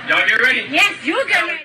Y'all get ready? Yes, you get ready.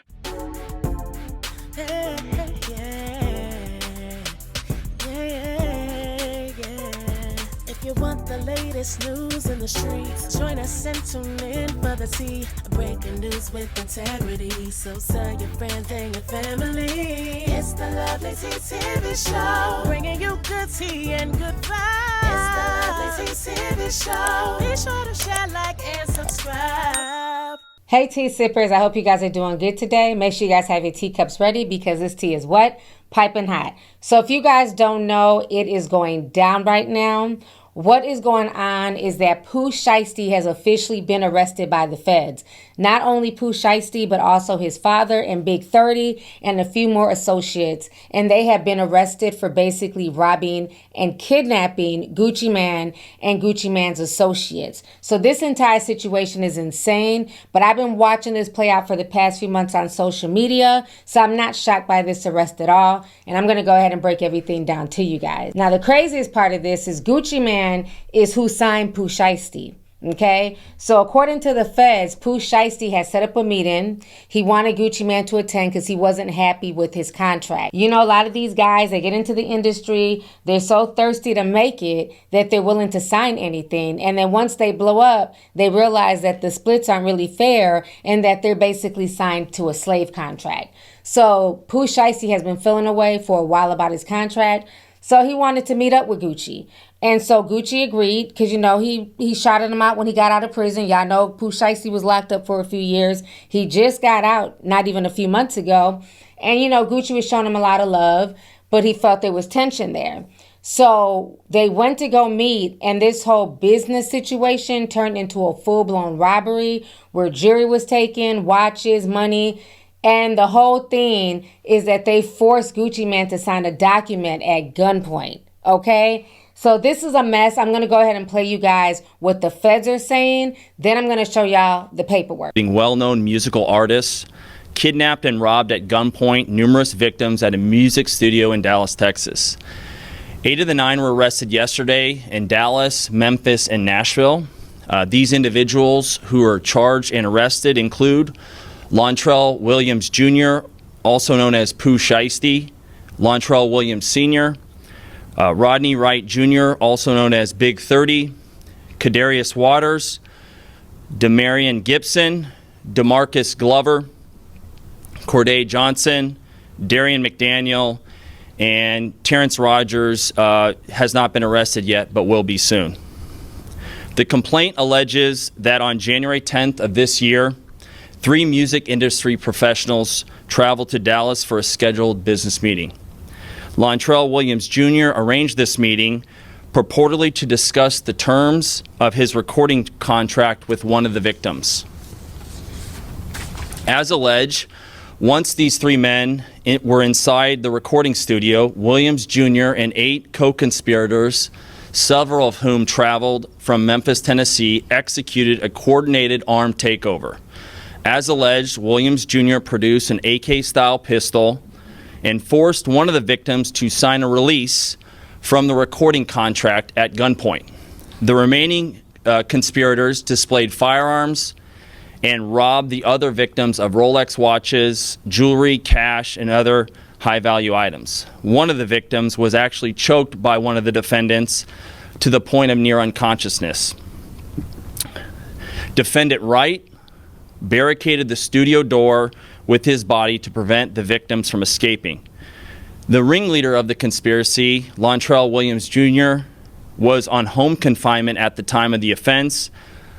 If you want the latest news in the streets, join us and tune in for the tea. Breaking news with integrity. So tell your friends and your family. It's the Lovelyti TV show, bringing you good tea and good vibes. It's the Lovelyti TV show. Be sure to share, like, and subscribe. Hey tea sippers, I hope you guys are doing good today. Make sure you guys have your teacups ready because this tea is what? Piping hot. So if you guys don't know, it is going down right now. What is going on is that Pooh Shiesty has officially been arrested by the feds. Not only Pooh Shiesty, but also his father and Big30 and a few more associates. And they have been arrested for basically robbing and kidnapping Gucci Mane and Gucci Mane's associates. So this entire situation is insane, but I've been watching this play out for the past few months on social media, so I'm not shocked by this arrest at all. And I'm going to go ahead and break everything down to you guys. Now, the craziest part of this is Gucci Mane is who signed Pooh Shiesty. Okay, so according to the feds, Pooh Shiesty has set up a meeting. He wanted Gucci Mane to attend because he wasn't happy with his contract. You know, a lot of these guys, they get into the industry, they're so thirsty to make it that they're willing to sign anything. And then once they blow up, they realize that the splits aren't really fair and that they're basically signed to a slave contract. So Pooh Shiesty has been feeling away for a while about his contract. So he wanted to meet up with Gucci. And so Gucci agreed because, you know, he shouted him out when he got out of prison. Y'all know Pooh Shiesty was locked up for a few years. He just got out not even a few months ago. And, you know, Gucci was showing him a lot of love, but he felt there was tension there. So they went to go meet, and this whole business situation turned into a full-blown robbery where jewelry was taken, watches, money. And the whole thing is that they forced Gucci Mane to sign a document at gunpoint, okay? So this is a mess. I'm going to go ahead and play you guys what the feds are saying. Then I'm going to show y'all the paperwork. Being well-known musical artists kidnapped and robbed at gunpoint numerous victims at a music studio in Dallas, Texas. 8 of the 9 were arrested yesterday in Dallas, Memphis, and Nashville. These individuals who are charged and arrested include Lontrell Williams Jr., also known as Pooh Shiesty, Lontrell Williams Sr., Rodney Wright Jr., also known as Big30, Kadarius Waters, Demarion Gibson, DeMarcus Glover, Corday Johnson, Darian McDaniel, and Terrence Rogers has not been arrested yet, but will be soon. The complaint alleges that on January 10th of this year, 3 music industry professionals traveled to Dallas for a scheduled business meeting. Lontrell Williams Jr. arranged this meeting purportedly to discuss the terms of his recording contract with one of the victims. As alleged, once these 3 men were inside the recording studio, Williams Jr. and 8 co-conspirators, several of whom traveled from Memphis, Tennessee, executed a coordinated armed takeover. As alleged, Williams Jr. produced an AK-style pistol and forced one of the victims to sign a release from the recording contract at gunpoint. The remaining conspirators displayed firearms and robbed the other victims of Rolex watches, jewelry, cash, and other high-value items. One of the victims was actually choked by one of the defendants to the point of near unconsciousness. Defendant Wright barricaded the studio door with his body to prevent the victims from escaping. The ringleader of the conspiracy, Lontrell Williams Jr., was on home confinement at the time of the offense,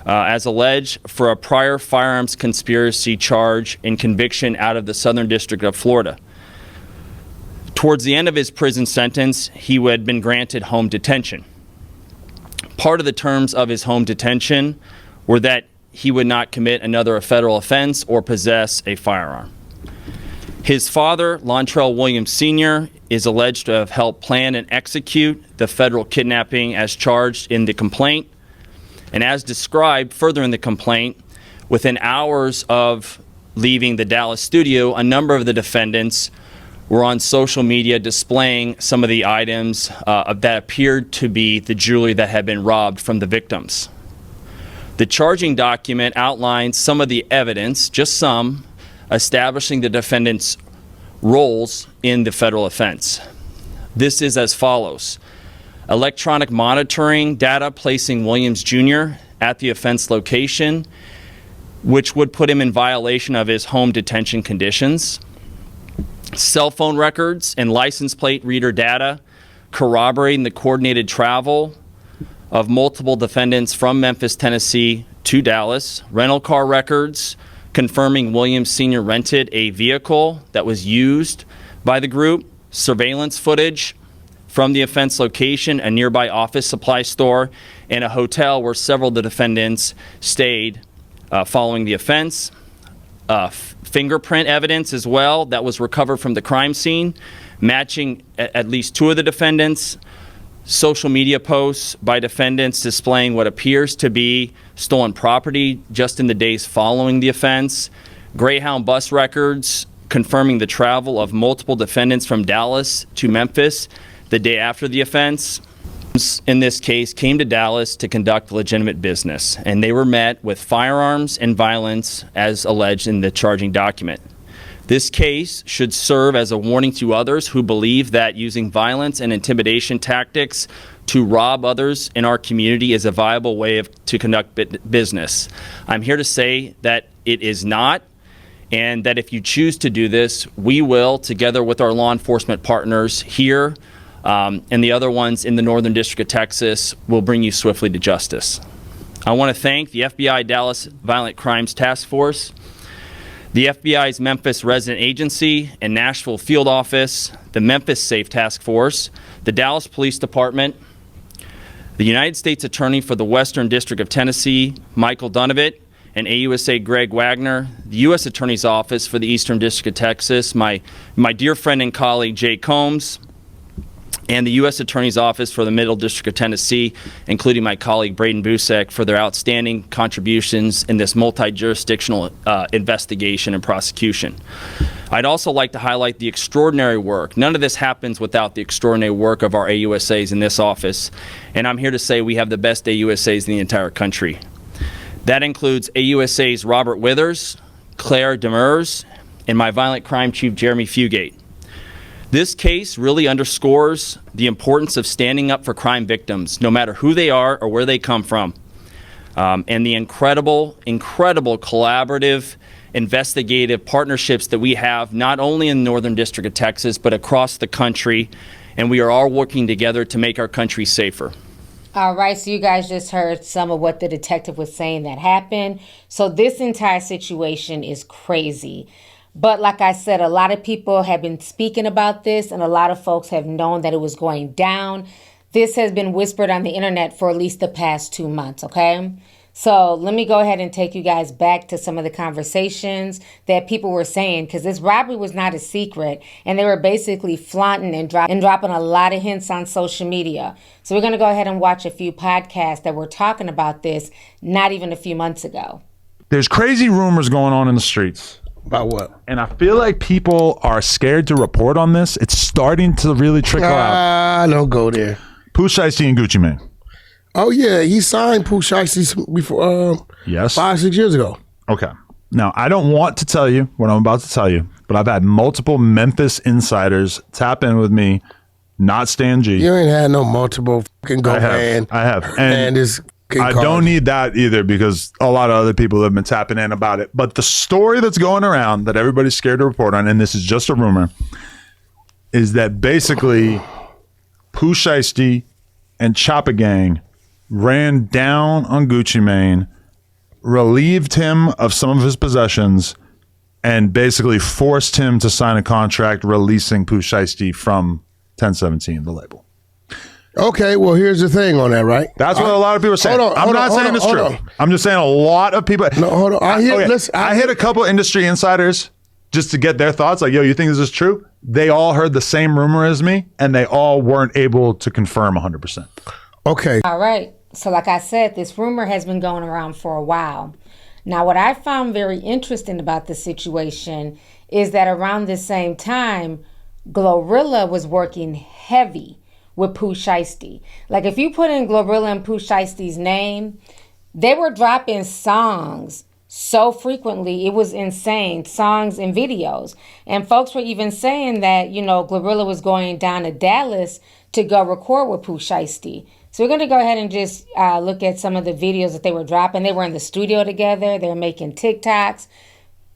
as alleged, for a prior firearms conspiracy charge and conviction out of the Southern District of Florida. Towards the end of his prison sentence, he had been granted home detention. Part of the terms of his home detention were that he would not commit another federal offense or possess a firearm. His father, Lontrell Williams Sr., is alleged to have helped plan and execute the federal kidnapping as charged in the complaint. And as described further in the complaint, within hours of leaving the Dallas studio, a number of the defendants were on social media displaying some of the items that appeared to be the jewelry that had been robbed from the victims. The charging document outlines some of the evidence, just some, establishing the defendant's roles in the federal offense. This is as follows. Electronic monitoring data placing Williams Jr. at the offense location, which would put him in violation of his home detention conditions. Cell phone records and license plate reader data corroborating the coordinated travel of multiple defendants from Memphis, Tennessee to Dallas. Rental car records confirming Williams Sr. rented a vehicle that was used by the group. Surveillance footage from the offense location, a nearby office supply store, and a hotel where several of the defendants stayed following the offense. Fingerprint evidence as well that was recovered from the crime scene, matching at least two of the defendants. Social media posts by defendants displaying what appears to be stolen property just in the days following the offense. Greyhound bus records confirming the travel of multiple defendants from Dallas to Memphis the day after the offense. In this case, came to Dallas to conduct legitimate business, and they were met with firearms and violence as alleged in the charging document. This case should serve as a warning to others who believe that using violence and intimidation tactics to rob others in our community is a viable way to conduct business. I'm here to say that it is not, and that if you choose to do this, we will, together with our law enforcement partners here and the other ones in the Northern District of Texas, will bring you swiftly to justice. I want to thank the FBI Dallas Violent Crimes Task Force, the FBI's Memphis Resident Agency and Nashville Field Office, the Memphis Safe Task Force, the Dallas Police Department, the United States Attorney for the Western District of Tennessee, Michael Dunovit, and AUSA Greg Wagner, the U.S. Attorney's Office for the Eastern District of Texas, my dear friend and colleague Jay Combs, and the U.S. Attorney's Office for the Middle District of Tennessee, including my colleague Braden Busek, for their outstanding contributions in this multi-jurisdictional investigation and prosecution. I'd also like to highlight the extraordinary work. None of this happens without the extraordinary work of our AUSAs in this office, and I'm here to say we have the best AUSAs in the entire country. That includes AUSAs Robert Withers, Claire Demers, and my violent crime chief Jeremy Fugate. This case really underscores the importance of standing up for crime victims, no matter who they are or where they come from, and the incredible collaborative, investigative partnerships that we have, not only in the Northern District of Texas, but across the country, and we are all working together to make our country safer. All right, so you guys just heard some of what the detective was saying that happened. So this entire situation is crazy. But like I said, a lot of people have been speaking about this, and a lot of folks have known that it was going down. This has been whispered on the internet for at least the past 2 months, okay? So let me go ahead and take you guys back to some of the conversations that people were saying, because this robbery was not a secret, and they were basically flaunting and dropping a lot of hints on social media. So we're going to go ahead and watch a few podcasts that were talking about this not even a few months ago. There's crazy rumors going on in the streets. About what? And I feel like people are scared to report on this. It's starting to really trickle out. Don't go there. Pooh Shiesty and Gucci Mane. Oh, yeah. He signed Pooh Shiesty before, Yes. 5-6 years ago. Okay. Now, I don't want to tell you what I'm about to tell you, but I've had multiple Memphis insiders tap in with me, not Stan G. You ain't had no multiple fucking go man. I have. And this I don't need that either, because a lot of other people have been tapping in about it. But the story that's going around that everybody's scared to report on, and this is just a rumor, is that basically Pooh Shiesty and Choppa Gang ran down on Gucci Mane, relieved him of some of his possessions, and basically forced him to sign a contract releasing Pooh Shiesty from 1017, the label. Okay, well, here's the thing on that, right? That's what a lot of people are saying. I'm not saying it's true. I'm just saying a lot of people. No, hold on. I hit a couple industry insiders just to get their thoughts. Like, yo, you think this is true? They all heard the same rumor as me, and they all weren't able to confirm 100%. Okay. All right. So like I said, this rumor has been going around for a while. Now, what I found very interesting about the situation is that around the same time, GloRilla was working heavy with Pooh Shiesty. Like, if you put in GloRilla and Pooh Shiesty's name, They were dropping songs so frequently, it was insane. Songs and videos. And folks were even saying that, GloRilla was going down to Dallas to go record with Pooh Shiesty. So we're going to go ahead and just look at some of the videos that they were dropping. They were in the studio together. They were making TikToks.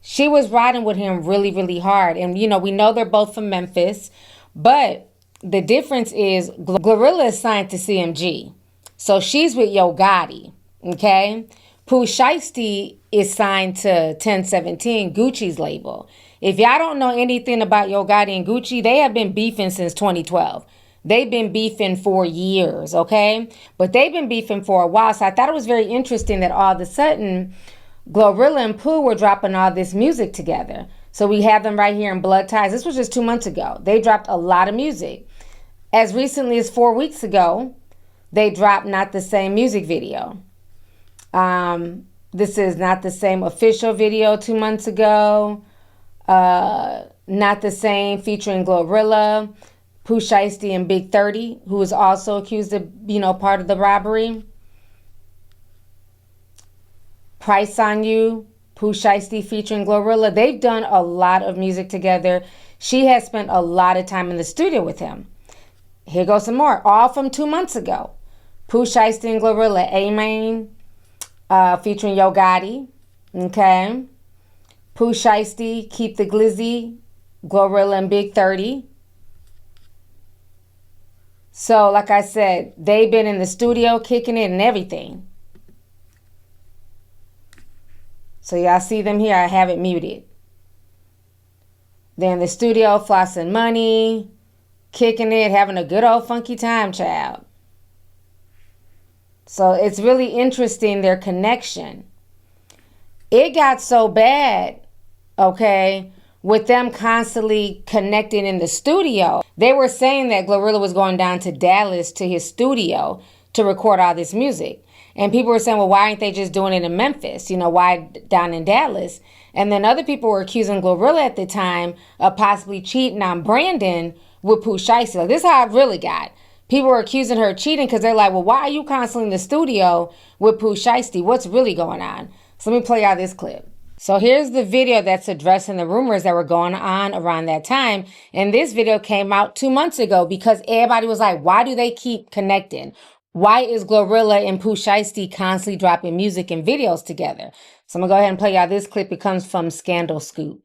She was riding with him really, really hard. And, we know they're both from Memphis. But the difference is GloRilla is signed to CMG. So she's with Yo Gotti, okay? Pooh Shiesty is signed to 1017, Gucci's label. If y'all don't know anything about Yo Gotti and Gucci, they have been beefing since 2012. They've been beefing for years, okay? But they've been beefing for a while. So I thought it was very interesting that all of a sudden, GloRilla and Pooh were dropping all this music together. So we have them right here in Blood Ties. This was just 2 months ago. They dropped a lot of music. As recently as 4 weeks ago, they dropped Not the Same music video. This is Not the Same official video 2 months ago. Not the Same featuring GloRilla, Pooh Shiesty and Big30, who is also accused of, part of the robbery. Price on You, Pooh Shiesty featuring GloRilla. They've done a lot of music together. She has spent a lot of time in the studio with him. Here goes some more, all from 2 months ago. Pooh Shiesty and GloRilla, A-Main, featuring Yo Gotti, okay? Pooh Shiesty, Keep the Glizzy, GloRilla and Big30. So, like I said, they've been in the studio kicking it and everything. So y'all see them here, I have it muted. They're in the studio, flossing money, kicking it, having a good old funky time, child. So it's really interesting, their connection. It got so bad, okay, with them constantly connecting in the studio. They were saying that GloRilla was going down to Dallas to his studio to record all this music. And people were saying, well, why aren't they just doing it in Memphis? Why down in Dallas? And then other people were accusing GloRilla at the time of possibly cheating on Brandon with Pooh Shiesty. Like, this is how it really got. People were accusing her of cheating because they're like, well, why are you constantly in the studio with Pooh Shiesty? What's really going on? So let me play out this clip. So here's the video that's addressing the rumors that were going on around that time. And this video came out 2 months ago because everybody was like, why do they keep connecting? Why is GloRilla and Pooh Shiesty constantly dropping music and videos together? So I'm going to go ahead and play out this clip. It comes from Scandal Scoop.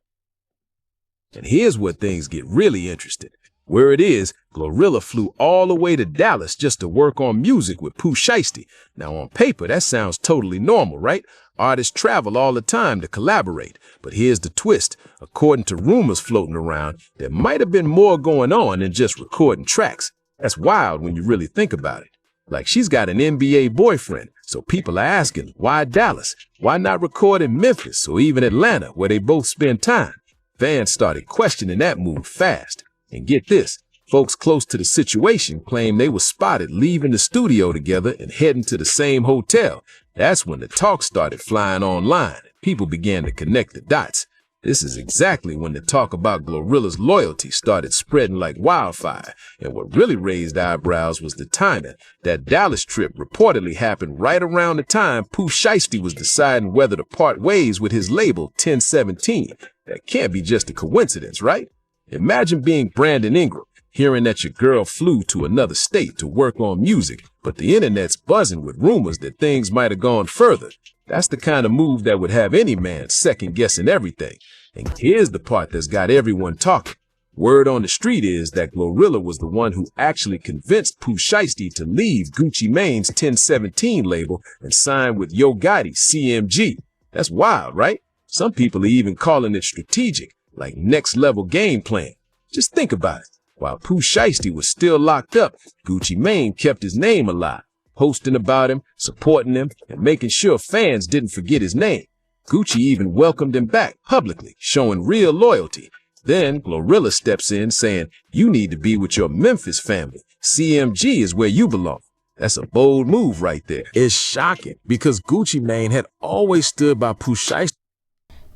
And here's where things get really interesting. Where it is, GloRilla flew all the way to Dallas just to work on music with Pooh Shiesty. Now on paper, that sounds totally normal, right? Artists travel all the time to collaborate. But here's the twist. According to rumors floating around, there might have been more going on than just recording tracks. That's wild when you really think about it. Like, she's got an NBA boyfriend, so people are asking, why Dallas? Why not record in Memphis or even Atlanta, where they both spend time? Fans started questioning that move fast. And get this, folks close to the situation claim they were spotted leaving the studio together and heading to the same hotel. That's when the talk started flying online and people began to connect the dots. This is exactly when the talk about GloRilla's loyalty started spreading like wildfire. And what really raised eyebrows was the timing. That Dallas trip reportedly happened right around the time Pooh Shiesty was deciding whether to part ways with his label 1017. That can't be just a coincidence, right? Imagine being Brandon Ingram, hearing that your girl flew to another state to work on music, but the internet's buzzing with rumors that things might have gone further. That's the kind of move that would have any man second-guessing everything. And here's the part that's got everyone talking. Word on the street is that GloRilla was the one who actually convinced Pooh Shiesty to leave Gucci Mane's 1017 label and sign with Yo Gotti, CMG. That's wild, right? Some people are even calling it strategic, like next-level game plan. Just think about it. While Pooh Shiesty was still locked up, Gucci Mane kept his name alive, posting about him, supporting him, and making sure fans didn't forget his name. Gucci even welcomed him back publicly, showing real loyalty. Then GloRilla steps in saying, you need to be with your Memphis family. CMG is where you belong. That's a bold move right there. It's shocking because Gucci Mane had always stood by Pooh Shiesty.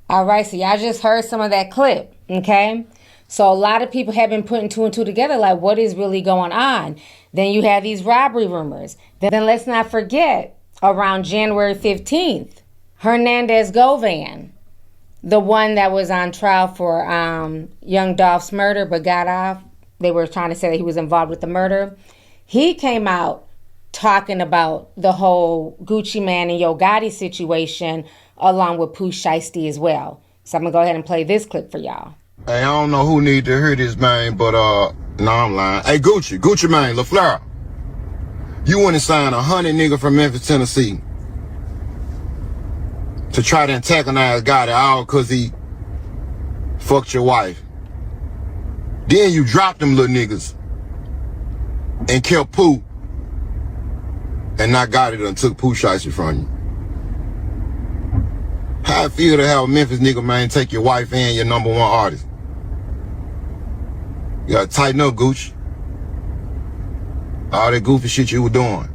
All right, so y'all just heard some of that clip, okay? So a lot of people have been putting two and two together, like what is really going on? Then you have these robbery rumors. Then let's not forget, around January 15th. Hernandez Govan, the one that was on trial for young Dolph's murder but got off. They were trying to say that he was involved with the murder. He came out talking about the whole Gucci Mane and Yo Gotti situation along with Pooh Shiesty as well. So I'm going to go ahead and play this clip for y'all. Hey, I don't know who need to hear this, man, but, no, I'm lying. Hey, Gucci Mane, LaFleur. You went and signed 100 nigga from Memphis, Tennessee to try to antagonize Gotti all because he fucked your wife. Then you dropped them little niggas and kept Pooh and not Gotti done took Pooh Shiesty from you. How I feel to have a Memphis nigga, man, take your wife and your #1 artist? You gotta tighten up, Gucci. All that goofy shit you were doing.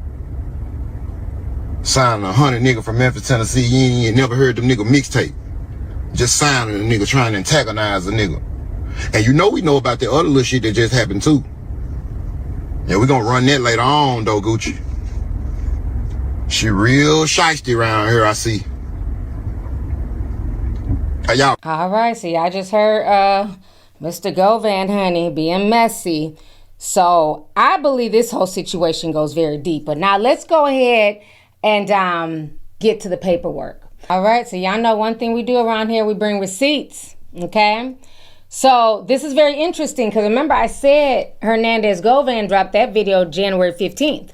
Signing 100 nigga from Memphis, Tennessee, you ain't never heard them nigga mixtape. Just signing a nigga trying to antagonize a nigga. And you know we know about the other little shit that just happened too. Yeah, we gonna run that later on though, Gucci. She real shiesty around here, I see. Hey, y'all. All right, so y'all just heard Mr. Govan, honey, being messy. So I believe this whole situation goes very deep. But now let's go ahead and get to the paperwork. All right, so y'all know one thing we do around here, we bring receipts, okay? So this is very interesting because remember I said Hernandez Govan dropped that video January 15th.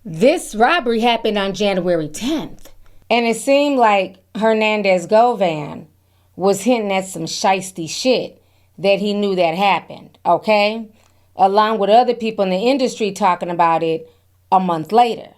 This robbery happened on January 10th. And it seemed like Hernandez Govan was hinting at some shiesty shit that he knew that happened, okay? Along with other people in the industry talking about it a month later.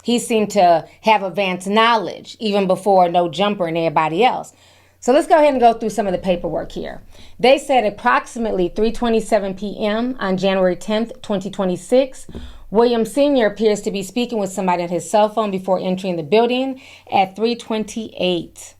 He seemed to have advanced knowledge even before No Jumper and everybody else. So let's go ahead and go through some of the paperwork here. They said approximately 3:27 p.m. on January 10th, 2026, William Sr. appears to be speaking with somebody on his cell phone before entering the building at 3:28.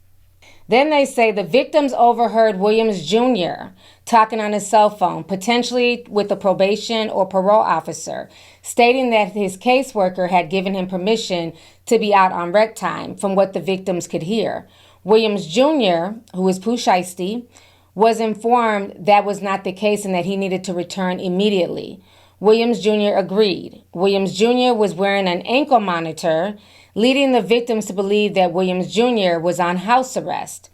Then they say the victims overheard Williams Jr. talking on his cell phone, potentially with a probation or parole officer, stating that his caseworker had given him permission to be out on rec time from what the victims could hear. Williams Jr., who is Pooh Shiesty, was informed that was not the case and that he needed to return immediately. Williams Jr. agreed. Williams Jr. was wearing an ankle monitor, leading the victims to believe that Williams Jr. was on house arrest.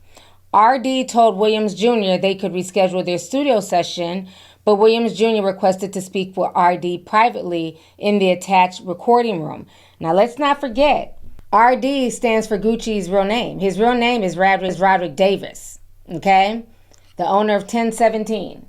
RD told Williams Jr. they could reschedule their studio session, but Williams Jr. requested to speak with RD privately in the attached recording room. Now let's not forget, RD stands for Gucci's real name. His real name is Roderick Davis, okay? The owner of 1017.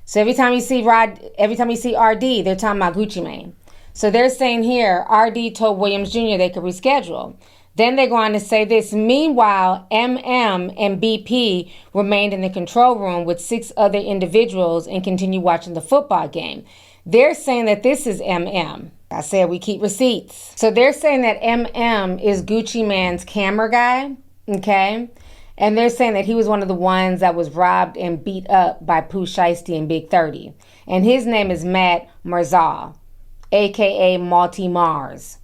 So every time you see RD, they're talking about Gucci Mane. So they're saying here, RD told Williams Jr. they could reschedule. Then they go on to say this. Meanwhile, MM and BP remained in the control room with 6 other individuals and continued watching the football game. They're saying that this is MM. I said we keep receipts. So they're saying that MM is Gucci Mane's camera guy, okay? And they're saying that he was one of the ones that was robbed and beat up by Pooh Shiesty and Big30. And his name is Matt Marzal, a.k.a. Malty Mars,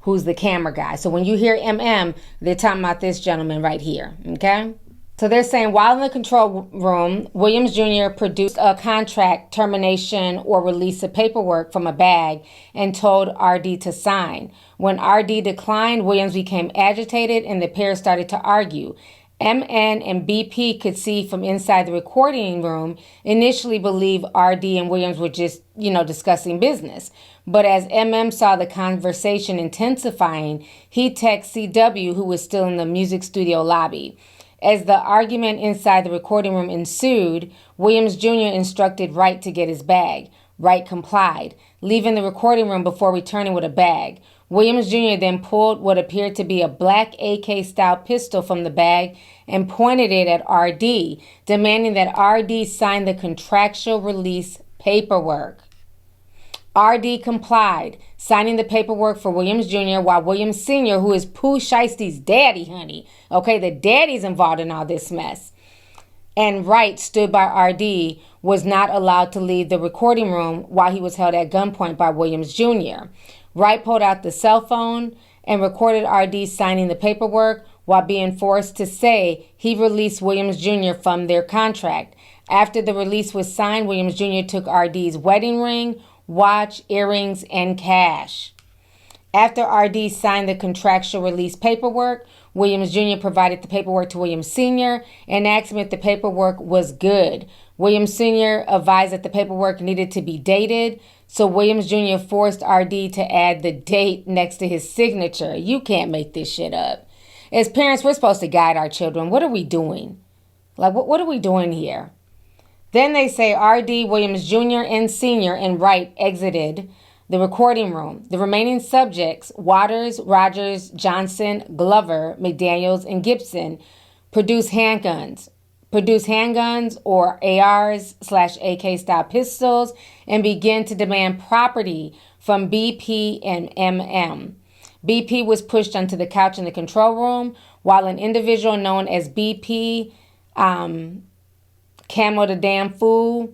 who's the camera guy. So when you hear MM, they're talking about this gentleman right here, okay? So they're saying while in the control room, Williams Jr. produced a contract termination or release of paperwork from a bag and told RD to sign. When RD declined, Williams became agitated and the pair started to argue. MN and BP could see from inside the recording room, initially believed RD and Williams were just, discussing business. But as MM saw the conversation intensifying, he texted CW, who was still in the music studio lobby. As the argument inside the recording room ensued, Williams Jr. instructed Wright to get his bag. Wright complied, leaving the recording room before returning with a bag. Williams Jr. then pulled what appeared to be a black AK-style pistol from the bag and pointed it at RD, demanding that RD sign the contractual release paperwork. RD complied, signing the paperwork for Williams Jr., while Williams Sr., who is Pooh Shiesty's daddy, honey, okay, the daddy's involved in all this mess, and Wright stood by RD, was not allowed to leave the recording room while he was held at gunpoint by Williams Jr. Wright pulled out the cell phone and recorded RD signing the paperwork while being forced to say he released Williams Jr. from their contract. After the release was signed, Williams Jr. took RD's wedding ring, watch, earrings, and cash. After RD signed the contractual release paperwork, Williams Jr. provided the paperwork to Williams Sr. and asked him if the paperwork was good. Williams Sr. advised that the paperwork needed to be dated, so Williams Jr. forced RD to add the date next to his signature. You can't make this shit up. As parents, we're supposed to guide our children. What are we doing? Like, what are we doing here? Then they say RD, Williams Jr., and Sr. and Wright exited the recording room. The remaining subjects, Waters, Rogers, Johnson, Glover, McDaniels, and Gibson, produced handguns or ARs/AK style pistols and began to demand property from BP and MM. BP was pushed onto the couch in the control room, while an individual known as BP, Camo the Damn Fool,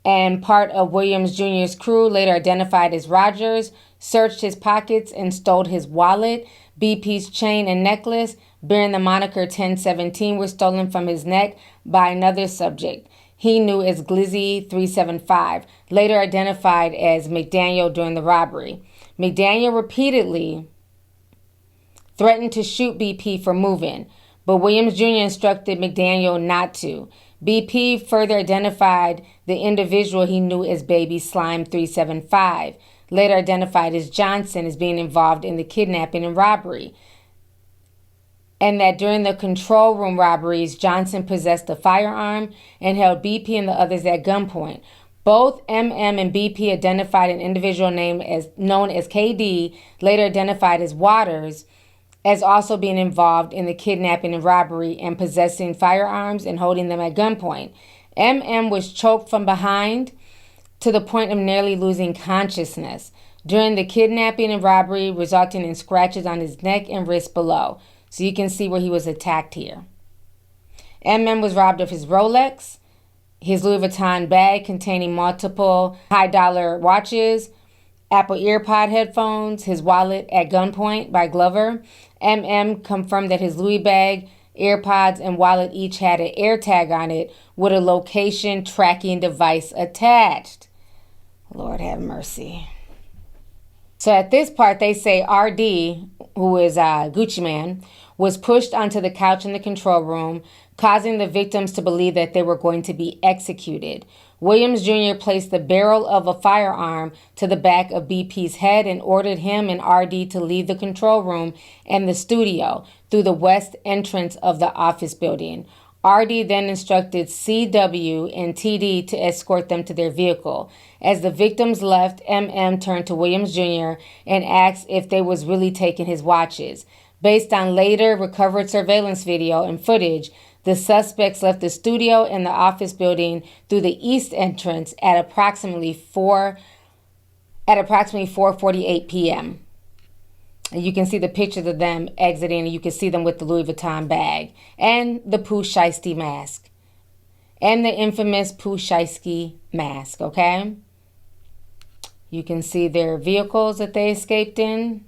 and part of Williams Jr.'s crew, later identified as Rogers, searched his pockets and stole his wallet. BP's chain and necklace, bearing the moniker 1017, were stolen from his neck by another subject he knew as Glizzy 375, later identified as McDaniel during the robbery. McDaniel repeatedly threatened to shoot BP for moving, but Williams Jr. instructed McDaniel not to. BP further identified the individual he knew as Baby Slime 375, later identified as Johnson, as being involved in the kidnapping and robbery, and that during the control room robberies, Johnson possessed a firearm and held BP and the others at gunpoint. Both MM and BP identified an individual known as KD, later identified as Waters, as also being involved in the kidnapping and robbery and possessing firearms and holding them at gunpoint. MM was choked from behind to the point of nearly losing consciousness during the kidnapping and robbery, resulting in scratches on his neck and wrist below. So you can see where he was attacked here. MM was robbed of his Rolex, his Louis Vuitton bag containing multiple high-dollar watches, Apple EarPod headphones, his wallet at gunpoint by Glover. MM confirmed that his Louis bag, AirPods, and wallet each had an AirTag on it with a location tracking device attached. Lord have mercy. So at this part, they say RD, who is Gucci Man, was pushed onto the couch in the control room, causing the victims to believe that they were going to be executed. Williams Jr. placed the barrel of a firearm to the back of BP's head and ordered him and RD to leave the control room and the studio through the west entrance of the office building. RD then instructed CW and TD to escort them to their vehicle. As the victims left, MM turned to Williams Jr. and asked if they was really taking his watches. Based on later recovered surveillance video and footage, the suspects left the studio and the office building through the east entrance at approximately 4:48 p.m. And you can see the pictures of them exiting, and you can see them with the Louis Vuitton bag and the Pooh Shiesty mask and the infamous Pooh Shiesty mask, okay? You can see their vehicles that they escaped in.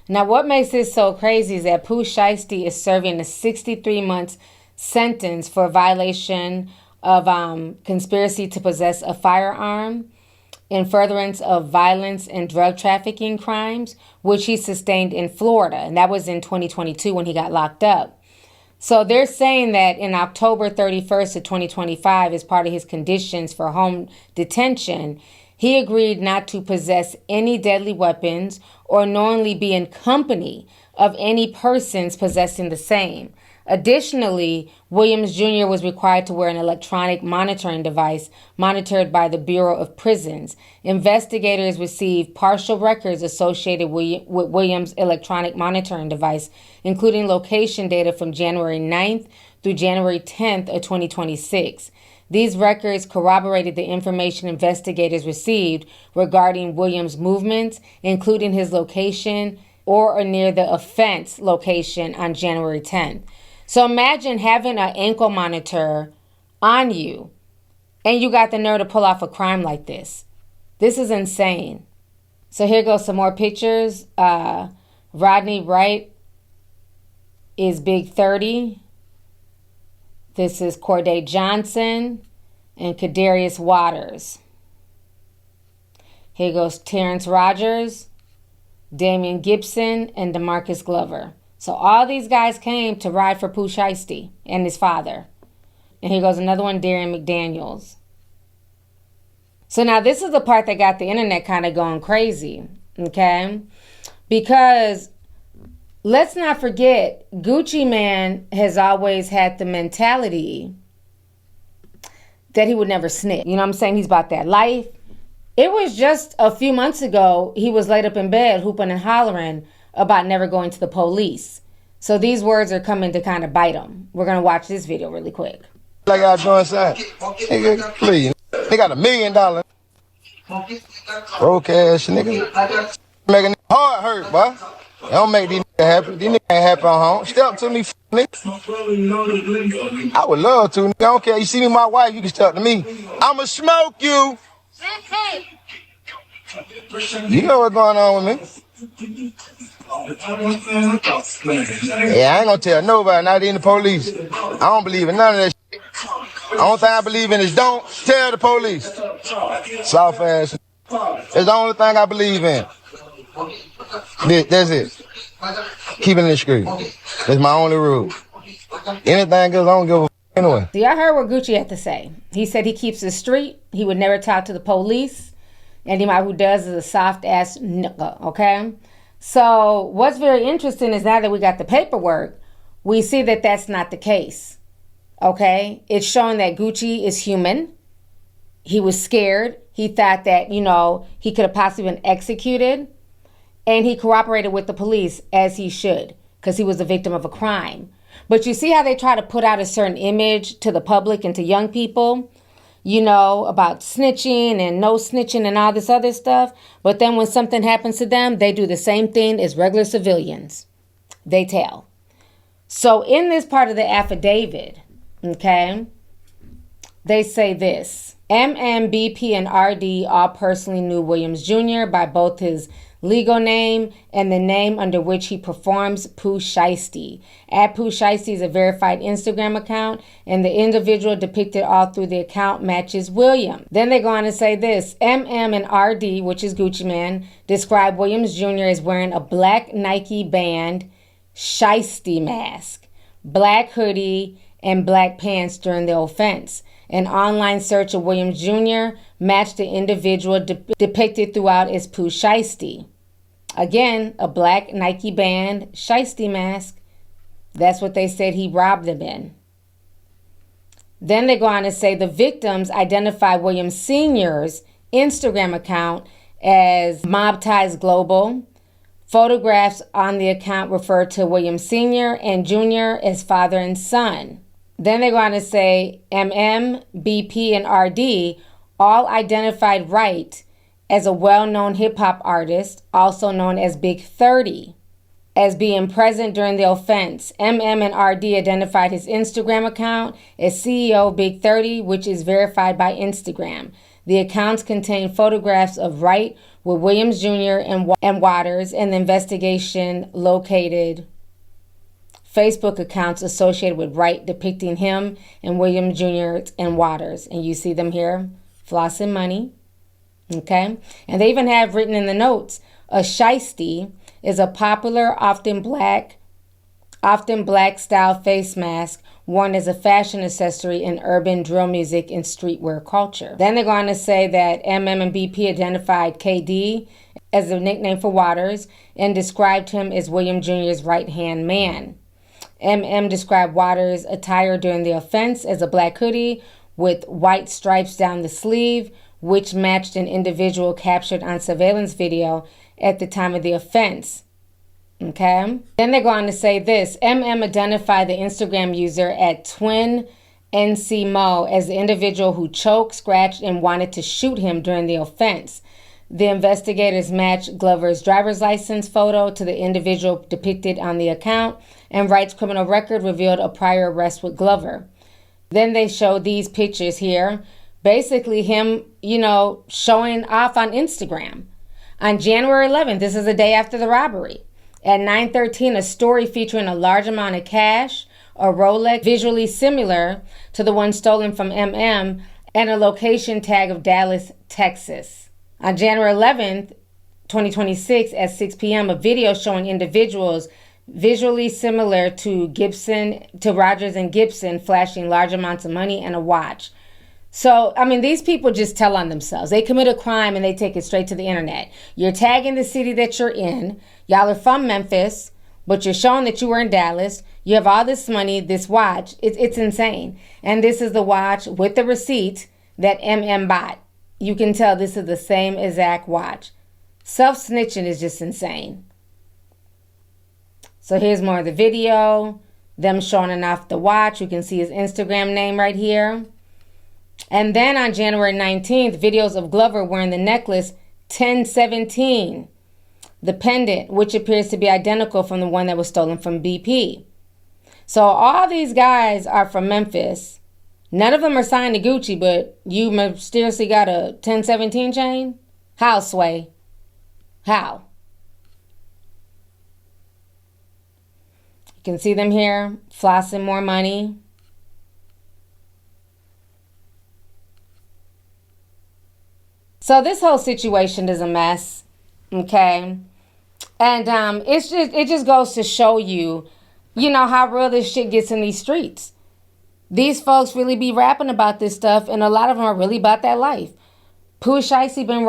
Now, what makes this so crazy is that Pooh Shiesty is serving a 63-month sentence for violation of conspiracy to possess a firearm in furtherance of violence and drug trafficking crimes, which he sustained in Florida. And that was in 2022 when he got locked up. So they're saying that in October 31st of 2025, as part of his conditions for home detention, he agreed not to possess any deadly weapons or knowingly be in company of any persons possessing the same. Additionally, Williams Jr. was required to wear an electronic monitoring device monitored by the Bureau of Prisons. Investigators received partial records associated with Williams' electronic monitoring device, including location data from January 9th through January 10th of 2026. These records corroborated the information investigators received regarding Williams' movements, including his location or near the offense location on January 10th. So imagine having an ankle monitor on you and you got the nerve to pull off a crime like this. This is insane. So here goes some more pictures. Rodney Wright is Big 30. This is Corday Johnson and Kadarius Waters. Here goes Terrence Rogers, Damian Gibson, and DeMarcus Glover. So all these guys came to ride for Pooh Shiesty and his father. And here goes another one, Darren McDaniels. So now this is the part that got the internet kind of going crazy, okay? Because let's not forget, Gucci Mane has always had the mentality that he would never snitch. You know what I'm saying? He's about that life. It was just a few months ago, he was laid up in bed hooping and hollering about never going to the police. So these words are coming to kind of bite him. We're going to watch this video really quick. Like I doing something. Nigga, please. They got $1 million. Broke ass nigga. Making heart hurt, boy. They don't make these niggas happy. These niggas ain't happy on home. Step to me, nigga. I would love to, nigga. I don't care. You see me, my wife, you can step to me. I'ma smoke you. You know what's going on with me. Yeah, I ain't gonna tell nobody, not even the police. I don't believe in none of that shit. The only thing I believe in is don't tell the police. Soft ass. It's the only thing I believe in. That's it. Keep it in the street. That's my only rule. Anything else, I don't give a anyway. So y'all heard what Gucci had to say. He said he keeps the street. He would never talk to the police. Anybody who does is a soft ass nigga, okay? So what's very interesting is now that we got the paperwork, we see that that's not the case, okay? It's showing that Gucci is human. He was scared. He thought that, you know, he could have possibly been executed. And he cooperated with the police as he should because he was a victim of a crime. But you see how they try to put out a certain image to the public and to young people, you know, about snitching and no snitching and all this other stuff. But then when something happens to them, they do the same thing as regular civilians. They tell. So in this part of the affidavit, okay, they say this. MM, BP, and RD all personally knew Williams Jr. by both his legal name and the name under which he performs, Pooh Shiesty. Pooh Shiesty is a verified Instagram account, and the individual depicted all through the account matches William. Then they go on to say this. MM and RD, which is Gucci Mane, describe Williams Jr. as wearing a black Nike band Shiesty mask, black hoodie, and black pants during the offense. An online search of Williams Jr. matched the individual depicted throughout as Pooh Shiesty. Again, a black Nike band Shiesty mask. That's what they said he robbed them in. Then they go on to say the victims identify Williams Sr.'s Instagram account as Mob Ties Global. Photographs on the account refer to Williams Sr. and Jr. as father and son. Then they go on to say MM, BP, and RD all identified Wright as a well-known hip-hop artist, also known as Big 30, as being present during the offense. MM and RD identified his Instagram account as CEO Big 30, which is verified by Instagram. The accounts contain photographs of Wright with Williams Jr. and Waters, and the investigation located Facebook accounts associated with Wright depicting him and William Jr. and Waters. And you see them here, flossing money, okay? And they even have written in the notes, a shiesty is a popular, often black style face mask worn as a fashion accessory in urban drill music and streetwear culture. Then they go on to say that MM and BP identified KD as a nickname for Waters and described him as William Jr.'s right-hand man. MM described Waters' attire during the offense as a black hoodie with white stripes down the sleeve, which matched an individual captured on surveillance video at the time of the offense. Okay. Then they go on to say this. MM identified the Instagram user at Twin NCMO as the individual who choked, scratched, and wanted to shoot him during the offense. The investigators matched Glover's driver's license photo to the individual depicted on the account, and Wright's criminal record revealed a prior arrest with Glover. Then they show these pictures here. Basically him, showing off on Instagram. On January 11th, this is the day after the robbery. At 9:13, a story featuring a large amount of cash, a Rolex visually similar to the one stolen from MM, and a location tag of Dallas, Texas. On January 11th, 2026, at 6 p.m., a video showing individuals visually similar to Rogers and Gibson flashing large amounts of money and a watch. So, these people just tell on themselves. They commit a crime and they take it straight to the internet. You're tagging the city that you're in. Y'all are from Memphis, but you're showing that you were in Dallas. You have all this money, this watch. It's insane. And this is the watch with the receipt that MM bought. You can tell this is the same exact watch. Self-snitching is just insane. So here's more of the video. Them showing off the watch. You can see his Instagram name right here. And then on January 19th, videos of Glover wearing the necklace 1017, the pendant, which appears to be identical from the one that was stolen from BP. So all these guys are from Memphis. None of them are signed to Gucci, but you mysteriously got a 1017 chain? How, Sway? How? You can see them here, flossing more money. So this whole situation is a mess, okay? And it just goes to show you, how real this shit gets in these streets. These folks really be rapping about this stuff, and a lot of them are really about that life. Pooh Shiesty been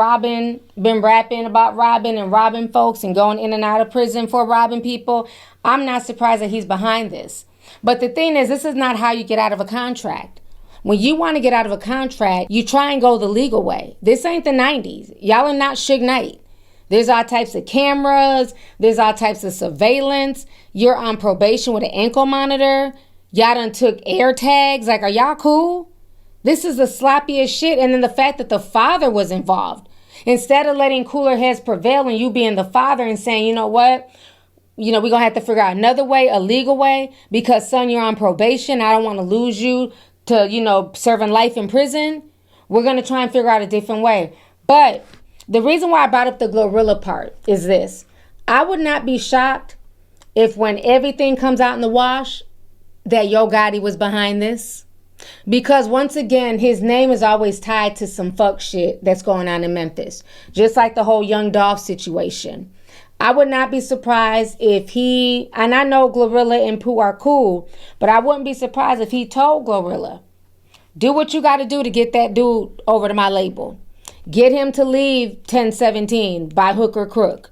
rapping about robbing and robbing folks and going in and out of prison for robbing people. I'm not surprised that he's behind this. But the thing is, this is not how you get out of a contract. When you want to get out of a contract, you try and go the legal way. This ain't the 90s. Y'all are not Suge Knight. There's all types of cameras. There's all types of surveillance. You're on probation with an ankle monitor. Y'all done took air tags. Like, are y'all cool? This is the sloppiest shit. And then the fact that the father was involved. Instead of letting cooler heads prevail and you being the father and saying, you know what? We're going to have to figure out another way, a legal way, because, son, you're on probation. I don't want to lose you to, serving life in prison. We're going to try and figure out a different way. But the reason why I brought up the GloRilla part is this. I would not be shocked if when everything comes out in the wash that Yo Gotti was behind this. Because once again, his name is always tied to some fuck shit that's going on in Memphis. Just like the whole Young Dolph situation. I would not be surprised if and I know GloRilla and Pooh are cool, but I wouldn't be surprised if he told GloRilla, do what you got to do to get that dude over to my label. Get him to leave 1017 by hook or crook.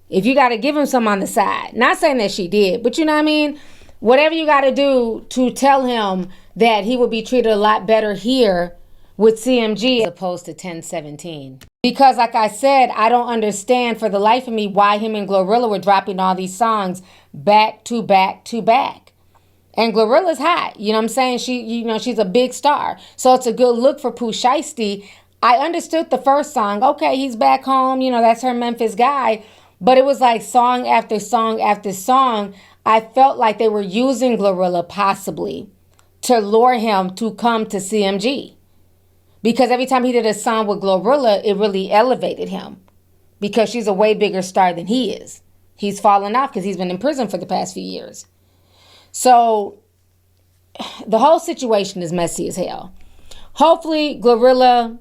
If you got to give him some on the side. Not saying that she did, but you know what I mean? Whatever you got to do to tell him that he would be treated a lot better here with CMG as opposed to 1017. Because like I said, I don't understand for the life of me why him and GloRilla were dropping all these songs back to back to back. And GloRilla's hot. You know what I'm saying? She's a big star. So it's a good look for Pooh Shiesty. I understood the first song. Okay, he's back home. That's her Memphis guy. But it was like song after song after song. I felt like they were using GloRilla possibly to lure him to come to CMG. Because every time he did a song with GloRilla, it really elevated him. Because she's a way bigger star than he is. He's fallen off because he's been in prison for the past few years. So the whole situation is messy as hell. Hopefully GloRilla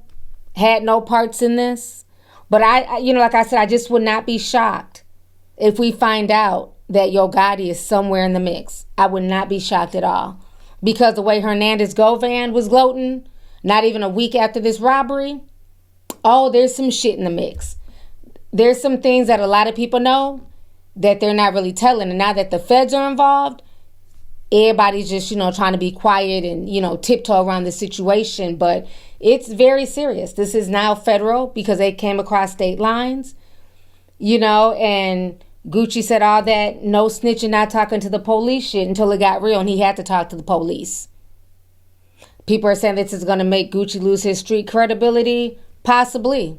had no parts in this. But like I said, I just would not be shocked if we find out that Yo Gotti is somewhere in the mix. I would not be shocked at all. Because the way Hernandez Govan was gloating, not even a week after this robbery, there's some shit in the mix. There's some things that a lot of people know that they're not really telling. And now that the feds are involved, everybody's just, trying to be quiet and, tiptoe around the situation. But it's very serious. This is now federal because they came across state lines, and Gucci said all that no snitching, not talking to the police shit until it got real and he had to talk to the police. People are saying this is going to make Gucci lose his street credibility. Possibly.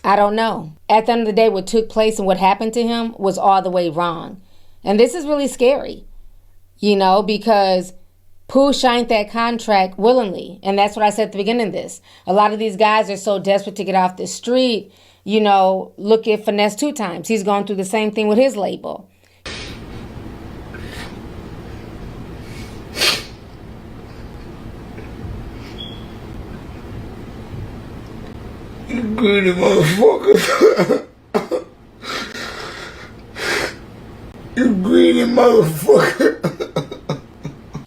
I don't know. At the end of the day, what took place and what happened to him was all the way wrong. And this is really scary, you know, because Pooh signed that contract willingly. And that's what I said at the beginning of this. A lot of these guys are so desperate to get off the street. You know, look at Finesse 2 Times. He's going through the same thing with his label. You greedy motherfucker. You greedy motherfucker.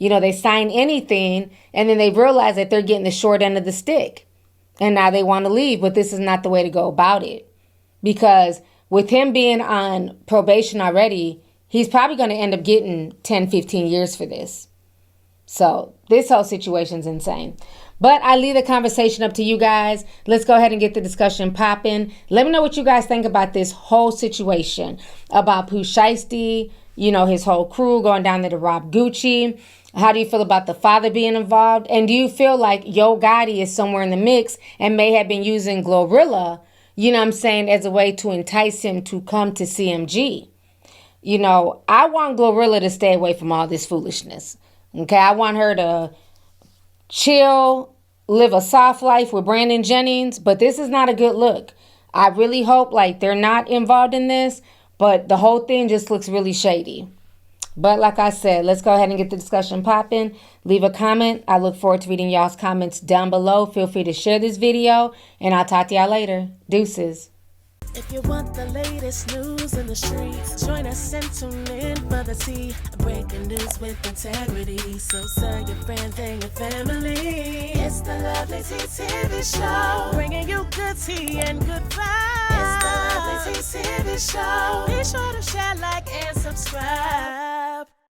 You know, they sign anything and then they realize that they're getting the short end of the stick. And now they want to leave, but this is not the way to go about it. Because with him being on probation already, he's probably going to end up getting 10, 15 years for this. So this whole situation's insane. But I leave the conversation up to you guys. Let's go ahead and get the discussion popping. Let me know what you guys think about this whole situation. About Pooh Shiesty, you know, his whole crew going down there to rob Gucci. How do you feel about the father being involved? And do you feel like Yo Gotti is somewhere in the mix and may have been using GloRilla, you know what I'm saying, as a way to entice him to come to CMG? You know, I want GloRilla to stay away from all this foolishness. Okay, I want her to chill, live a soft life with Brandon Jennings, but this is not a good look. I really hope like they're not involved in this, but the whole thing just looks really shady. But like I said, let's go ahead and get the discussion popping. Leave a comment. I look forward to reading y'all's comments down below. Feel free to share this video, and I'll talk to y'all later. Deuces. If you want the latest news in the streets, join us and tune in for the tea. Breaking news with integrity. So tell your friends and your family. It's the Lovelyti TV show, bringing you good tea and good vibes. It's the Lovelyti TV show. Be sure to share, like, and subscribe.